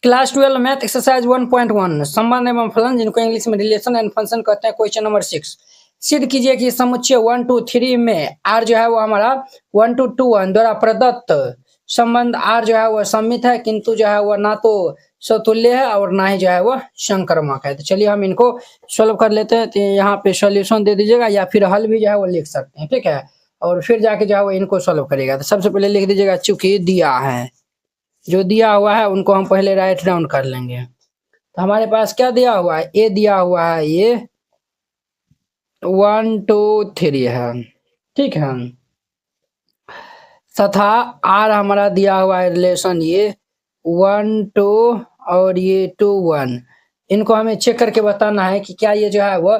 Class 12 math exercise 1.1 संबंध एवं फलन जिनको इंग्लिश में रिलेशन एंड फंक्शन कहते हैं। क्वेश्चन नंबर 6 सिद्ध कीजिए कि समुच्चय 1 2 3 में आर जो है वो हमारा 1 2 2 1 द्वारा प्रदत्त संबंध आर जो है वो सममित है, किंतु जो है वो ना तो समतुल्य है और ना ही जो है वो संक्रामक है। तो चलिए हम इनको सोल्व कर लेते हैं। तो यहाँ पे सॉल्यूशन दे दीजिएगा या फिर हल भी जो है वो लिख सकते हैं, ठीक है, और फिर जाके जो है वो इनको सोल्व करेगा। तो सबसे पहले लिख दीजिएगा चूंकि दिया है, जो दिया हुआ है उनको हम पहले राइट डाउन कर लेंगे। तो हमारे पास क्या दिया हुआ है, ए दिया हुआ है, ये 1 2 3 है, ठीक है, तथा आर हमारा दिया हुआ है रिलेशन ये 1 2 और ये 2 1। इनको हमें चेक करके बताना है कि क्या ये जो है वो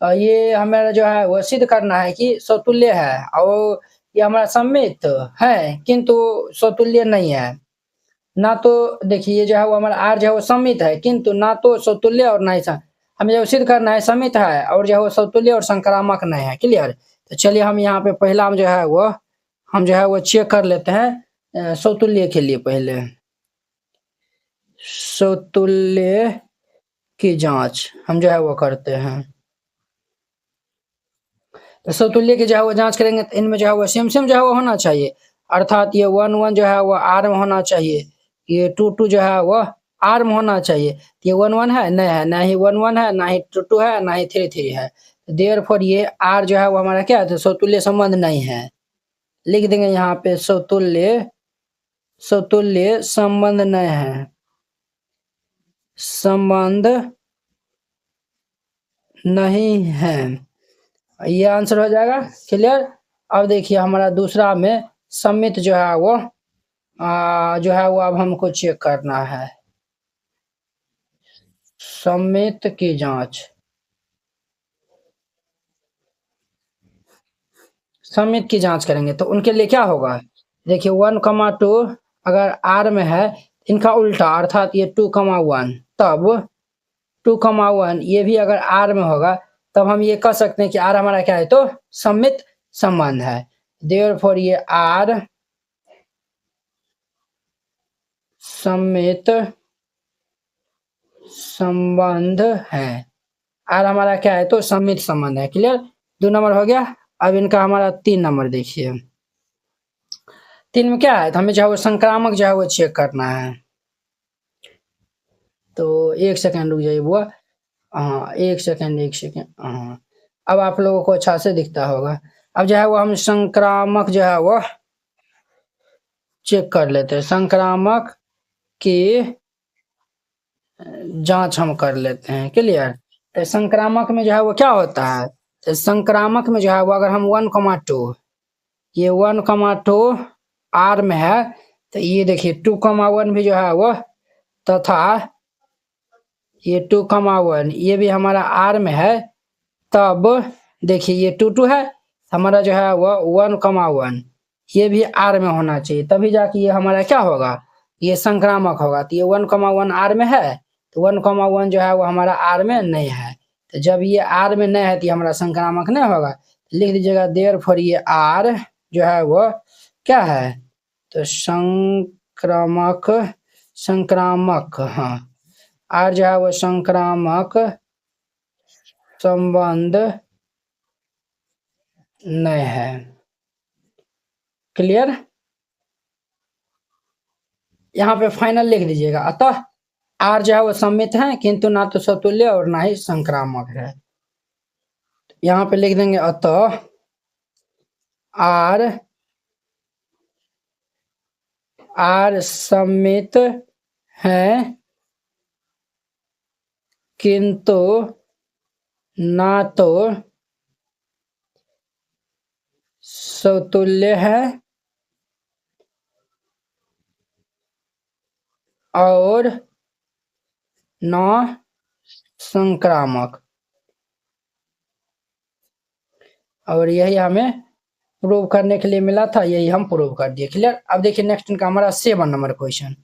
ये हमारा जो है वो सिद्ध करना है कि समतुल्य है, और ये हमारा सममित है किंतु समतुल्य नहीं है। ना तो देखिए ये जो है वो हमारा आर जो है वो सममित है किंतु ना तो समतुल्य और ना ही हमें जो सिद्ध करना है सममित है और जो है वो समतुल्य और संक्रामक नहीं है। क्लियर। तो चलिए हम यहाँ पे पहला हम जो है वो चेक कर लेते हैं समतुल्य के लिए। पहले समतुल्य की जांच हम जो है वो करते हैं। तो समतुल्य की जो है वो जांच करेंगे तो इनमें जो है वो सेम सेम जो है वो होना चाहिए, अर्थात ये 1 1 जो है वो आर में होना चाहिए, ये 2 2 जो है वो आर में होना चाहिए। ये 1 1 है नहीं है, ना ही 1 1 है, ना ही 2 2 है, ना ही 3 3 है। देयरफॉर ये आर जो है वो हमारा क्या है, तो समतुल्य संबंध नहीं है। लिख देंगे यहाँ पे समतुल्य संबंध नहीं है, संबंध नहीं है, ये आंसर हो जाएगा। क्लियर। अब देखिए हमारा दूसरा में सममित जो है वो अब हमको चेक करना है सममित की जांच। सममित की जांच करेंगे तो उनके लिए क्या होगा, देखिए 1 2 अगर आर में है, इनका उल्टा अर्थात ये 2 1, तब 2 1 ये भी अगर आर में होगा तब हम ये कह सकते हैं कि आर हमारा क्या है, तो सममित संबंध है। देयरफॉर ये आर सममित संबंध है। आर हमारा क्या है, तो सममित संबंध है। क्लियर। 2 नंबर हो गया। अब इनका हमारा 3 नंबर देखिए। 3 में क्या है, तो हमें जो है वो संक्रामक जो है वो चेक करना है। तो 1 सेकंड रुक जाइए बुआ। हाँ 1 सेकंड। हाँ अब आप लोगों को अच्छा से दिखता होगा। अब जो है वो हम संक्रामक जो है वो चेक कर लेते हैं। संक्रामक की जांच हम कर लेते हैं। क्लियर। तो संक्रामक में जो है वो क्या होता है, तो संक्रामक में जो है वो अगर हम 1 2 ये 1 2 आर में है, तो ये देखिए 2 1 भी जो है वो, तथा ये 2 1 ये भी हमारा आर में है, तब देखिए ये 2 2 है, हमारा जो है वो 1 1 ये भी आर में होना चाहिए, तभी जाके ये हमारा क्या होगा, ये संक्रामक होगा। तो ये 1 1 आर में है, तो 1 1 जो है वो हमारा आर में नहीं है। तो जब ये आर में नहीं है तो ये हमारा संक्रामक नहीं होगा। तो लिख दीजिएगा देयरफॉर ये आर जो है वो क्या है, तो संक्रामक हाँ आर जो है वो संक्रामक संबंध नहीं है। क्लियर। यहाँ पे फाइनल लिख दीजिएगा। अतः आर जो है वो सममित है किंतु ना तो समतुल्य और ना ही संक्रामक है। यहाँ पे लिख देंगे अतः आर सममित है किंतु ना तो समतुल्य है और ना संक्रामक। और यही हमें प्रूव करने के लिए मिला था, यही हम प्रूव कर दिए। क्लियर। अब देखिए नेक्स्ट इनका हमारा 7 नंबर क्वेश्चन।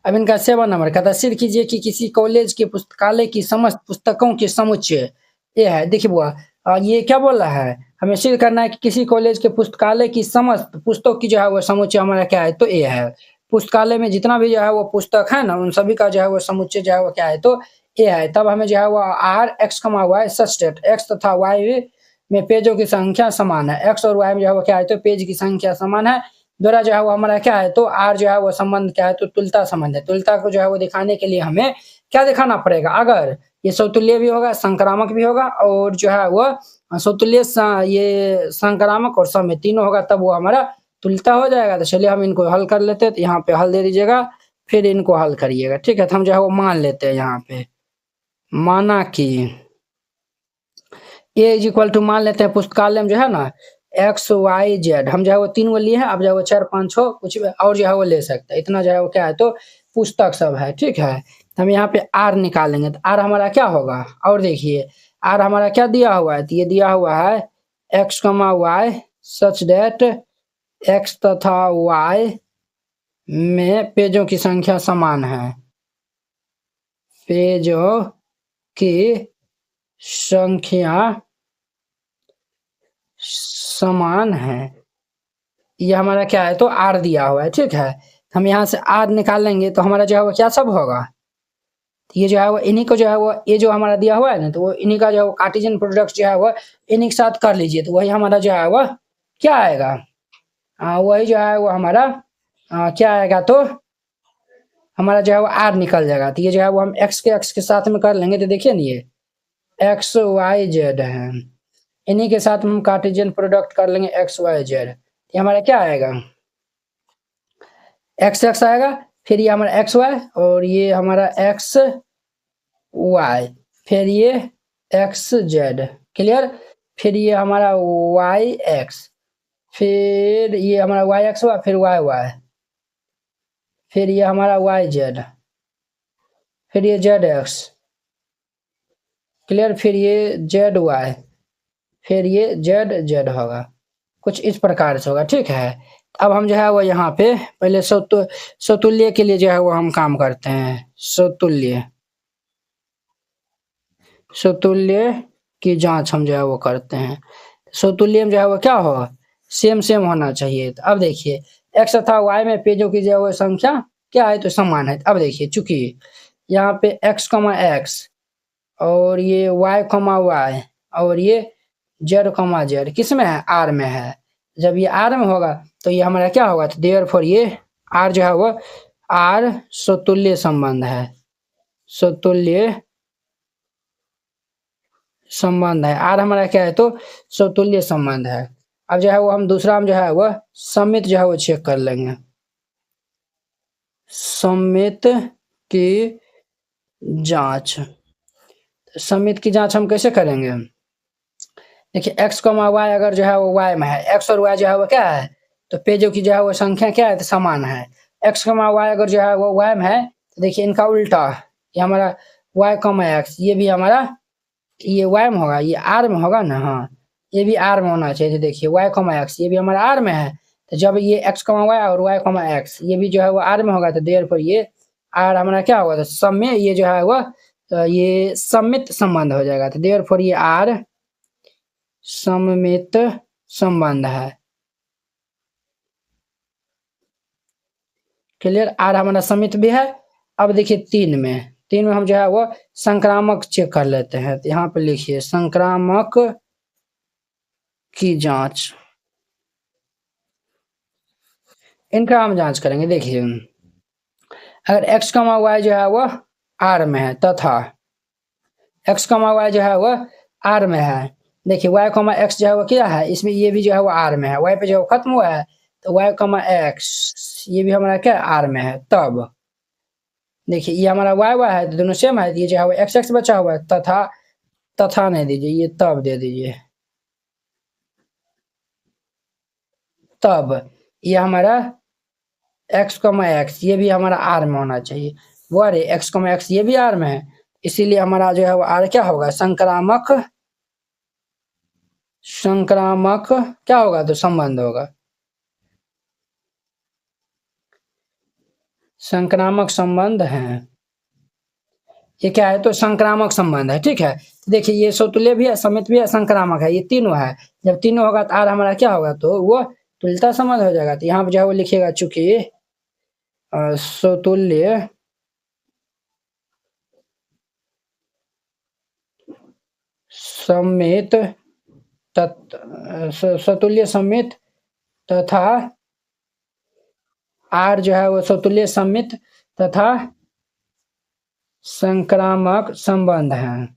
अब इनका 7 नंबर कहता है सिद्ध कीजिए कि किसी कॉलेज के पुस्तकालय की समस्त पुस्तकों के समुच्चय ये है। देखिए बुआ ये क्या बोल रहा है, हमें सिद्ध करना है कि किसी कॉलेज के पुस्तकालय की समस्त पुस्तकों की जो है वो समुच्चय हमारा क्या है, तो ए है। पुस्तकालय में जितना भी जो है वो पुस्तक है ना, उन सभी का जो है वो समुच्चय जो है वो क्या है, तो ए है। तब हमें जो है वो आर एक्स कमा वाई सच दैट एक्स तथा वाई में पेजों की संख्या समान है। एक्स और वाई में जो है वो क्या है, तो पेज की संख्या समान है। द्वारा जो है वो हमारा क्या है, तो आर जो है वो संबंध क्या है, तो तुल्यता संबंध है। तुल्यता को जो है वो दिखाने के लिए हमें क्या दिखाना पड़ेगा, अगर ये समतुल्य भी होगा, संक्रामक भी होगा, और जो है वो समतुल्य ये संक्रामक और समय तीनों होगा, तब वो हमारा तुल्यता हो जाएगा। तो चलिए हम इनको हल कर लेते हैं। तो यहाँ पे हल दे दीजिएगा, फिर इनको हल करिएगा, ठीक है। तो हम जो है वो मान लेते हैं यहाँ पे, माना कि ए इज इक्वल टू, मान लेते हैं पुस्तकालय में जो है ना एक्स वाई जेड, हम जो है वो 3 गो लिए हैं। अब जो है वो 4 5 6 कुछ और जो है वो ले सकते हैं, इतना जो है वो क्या है, तो पुस्तक सब है, ठीक है। हम यहाँ पे आर निकालेंगे, तो आर हमारा क्या होगा, और देखिए आर हमारा क्या दिया हुआ है, तो ये दिया हुआ है एक्स कमा वाई सच डेट एक्स तथा वाई में पेजों की संख्या समान है, पेजों की संख्या समान है। ये हमारा क्या है, तो आर दिया हुआ है, ठीक है। हम यहाँ से आर निकालेंगे तो हमारा जो है वो क्या सब होगा, ये जो है वो इन्हीं को जो है वो ये जो हमारा दिया हुआ है ना, तो वो इन्हीं का जो है वो कार्टेशियन प्रोडक्ट जो है वो इन्हीं के साथ कर लीजिए, तो वही हमारा जो है वो क्या आएगा, वही जो है वो हमारा क्या आएगा, तो हमारा जो है वो आर निकल जाएगा। तो ये जो है वो हम एक्स के साथ में कर लेंगे, तो देखिए ना ये एक्स वाई जेड है, इन्हीं के साथ में हम कार्टेशियन प्रोडक्ट कर लेंगे एक्स वाई जेड। ये हमारा क्या आएगा, एक्स एक्स आएगा, फिर ये हमारा एक्स वाई, और ये हमारा एक्स वाई, फिर ये एक्स जेड, क्लियर। फिर ये हमारा वाई एक्स, फिर ये हमारा वाई एक्स हुआ, फिर वाई वाई, फिर ये हमारा वाई जेड, फिर ये जेड एक्स, क्लियर। फिर ये जेड वाई, फिर ये जेड जेड होगा, कुछ इस प्रकार से होगा, ठीक है। अब हम जो है वो यहाँ पे पहले सतुल्य के लिए जो है वो हम काम करते हैं, सतुल्य सतुल्य की जांच हम जो है वो करते हैं। सतुल्य में जो है वो क्या हो, सेम सेम होना चाहिए। तो अब देखिए एक्स तथा वाई में पेजों की जो है वो संख्या क्या है, तो समान है। अब देखिए चूंकि यहाँ पे एक्स कमा एक्स, और ये वाई कमा वाई, और ये जेड कमा जेड किस में है, आर में है। जब ये आर में होगा तो ये हमारा क्या होगा, तो देयरफॉर ये आर जो है वो आर सतुल्य संबंध है, सतुल्य संबंध है। आर हमारा क्या है, तो सतुल्य संबंध है। अब जो है वो हम दूसरा हम जो है वो समित जो है वो चेक कर लेंगे, समित की जांच। समित की जांच हम कैसे करेंगे, देखिए एक्स कमा वाई अगर जो है वो वाई में है, एक्स और वाई जो है वो क्या है, तो पेजों की जो है वो संख्या क्या है, तो समान है। एक्स कमा वाई अगर जो है वो वाई में है, तो देखिए इनका उल्टा, ये हमारा वाई कमा एक्स, ये भी हमारा ये वाई में होगा, ये आर में होगा ना, हाँ ये भी आर में होना चाहिए। तो देखिए वाई कमा एक्स ये भी हमारा आर में है, तो जब ये एक्स कमा वाई और वाई कमा एक्स ये भी जो है वो आर में होगा, तो देयरफॉर ये आर हमारा क्या होगा, तो सब में ये जो है वो तो ये सममित संबंध हो जाएगा। तो देयरफॉर ये आर सममित संबंध है, क्लियर। आर हमारा समित भी है। अब देखिए 3 में हम जो है वो संक्रामक चेक कर लेते हैं। तो यहाँ पे लिखिए संक्रामक की जांच, इनका हम जांच करेंगे। देखिए अगर एक्स कमा वाई जो है वो आर में है, तथा एक्स कमा वाई जो है वो आर में है, देखिए वाई कमा एक्स जो है वो क्या है, इसमें ये भी जो है वो आर में है, वाई पे जो खत्म हुआ है, तो वाई कमा एक्स ये भी हमारा क्या आर में है। तब देखिए ये हमारा वाई वाई है, तो दोनों सेम है, ये जो है वो एक्स एक्स बचा हुआ है, तथा नहीं दीजिए, ये तब दे दीजिए। तब ये हमारा एक्स कमा एक्स ये भी हमारा आर में होना चाहिए, वो अरे एक्स कमा एक्स ये भी आर में है, इसीलिए हमारा जो है वो आर क्या होगा, संक्रामक क्या होगा, तो संबंध होगा, संक्रामक संबंध है। ये क्या है, तो संक्रामक संबंध है, ठीक है। देखिए ये सतुल्य भी है, समित भी है, संक्रामक है, ये तीनों है। जब तीनों होगा तो आर हमारा क्या होगा, तो वो तुल्यता संबंध हो जाएगा। तो यहाँ पे जो है वो लिखिएगा चूंकि समतुल्य समित समतुल्य समित तथा आर जो है वो समतुल्य समित तथा संक्रामक संबंध है।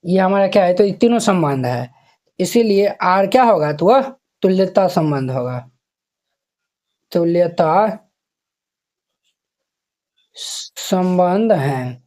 ये हमारा क्या है, तो ये तीनों संबंध है, इसीलिए आर क्या होगा, तो वह तुल्यता संबंध होगा। तुल्यता संबंध है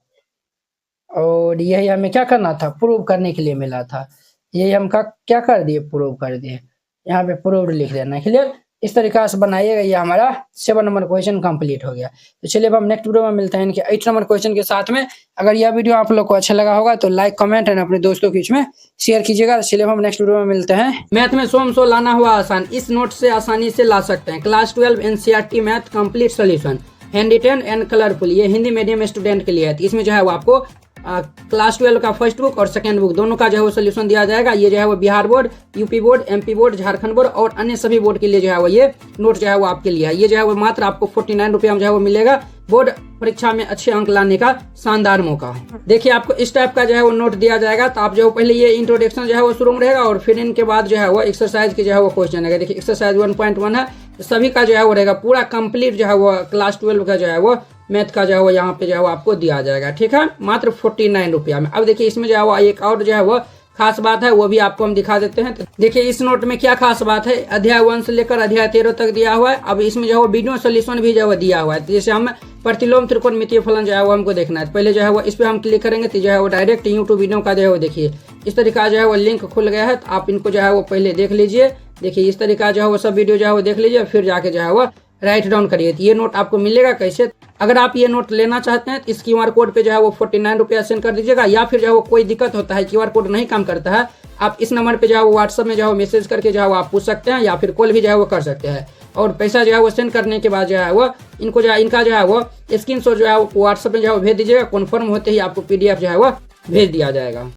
और यही हमें क्या करना था, प्रूव करने के लिए मिला था। यही हम क्या कर दिए, प्रूव कर दिए। यहाँ पे प्रूव लिख देना, क्लियर। इस तरीका से बनाइएगा। ये हमारा 7 नंबर क्वेश्चन कंप्लीट हो गया। तो चलिए अब हम नेक्स्ट वीडियो में मिलते हैं इनके 8 नंबर क्वेश्चन के साथ में। अगर यह वीडियो आप लोग को अच्छा लगा होगा तो लाइक कमेंट एंड अपने दोस्तों के बीच में शेयर कीजिएगा। चलिए हम नेक्स्ट वीडियो में मिलते हैं। मैथ में 100 लाना हुआ आसान, इस नोट से आसानी से ला सकते हैं। Class 12 NCERT math complete solution, handwritten and colourful. ये हिंदी मीडियम स्टूडेंट के लिए है। इसमें जो है वो आपको क्लास 12 का फर्स्ट बुक और सेकंड बुक दोनों का जो है वो सोल्यूशन दिया जाएगा। ये जो है वो Bihar board, UP board, MP board, Jharkhand board और अन्य सभी बोर्ड के लिए जो है वो ये नोट जो है वो आपके लिए है। ये जो है वो मात्र आपको 49 रुपये में जो है वो मिलेगा। बोर्ड परीक्षा में अच्छे अंक लाने का शानदार मौका है। देखिए आपको इस टाइप का जो है वो नोट दिया जाएगा। तो आप जो पहले ये इंट्रोडक्शन जो है वो शुरू में रहेगा और फिर इनके बाद जो है वो एक्सरसाइज के जो है वो क्वेश्चन रहेगा। देखिए एक्सरसाइज 1.1 है, सभी का जो है वो रहेगा पूरा कंप्लीट जो है वो क्लास 12 का जो है वो मैथ का जो है वो यहाँ पे जो है वो आपको दिया जाएगा। ठीक है, मात्र 49 रुपया में। अब देखिए इसमें जो है वो एक और जो है वो खास बात है, वो भी आपको हम दिखा देते हैं। तो देखिए इस नोट में क्या खास बात है, अध्याय 1 से लेकर अध्याय 13 तक दिया हुआ है। अब इसमें जो है वो वीडियो सोल्यूशन भी जो है वो दिया हुआ है। तो जैसे हम प्रतिलोम त्रिकोणमितीय फलन जो है वो हमको देखना है, पहले जो है वो इस पर हम क्लिक करेंगे तो जो है वो डायरेक्ट यूट्यूब वीडियो का जो है वो देखिए इस तरीका जो है वो लिंक खुल गया है। तो आप इनको जो है वो पहले देख लीजिए। देखिए इस तरीका जो है वो सब वीडियो जो है वो देख लीजिए, फिर जाके जो है वो राइट डाउन करिए। तो ये नोट आपको मिलेगा कैसे, अगर आप ये नोट लेना चाहते हैं तो इस QR कोड पे जो है वो 49 रुपया सेंड कर दीजिएगा। या फिर जो है वो कोई दिक्कत होता है, QR कोड नहीं काम करता है, आप इस नंबर पे जो है वो व्हाट्सएप में जो है वो मैसेज करके जो है वो आप पूछ सकते हैं, या फिर कॉल भी जो है वो कर सकते हैं। और पैसा जो है वो सेंड करने के बाद जो है वो इनको जो है इनका जो है वो स्क्रीनशॉट जो है वो व्हाट्सएप में जो है वो भेज दीजिएगा। कन्फर्म होते ही आपको PDF जो है वो भेज दिया जाएगा।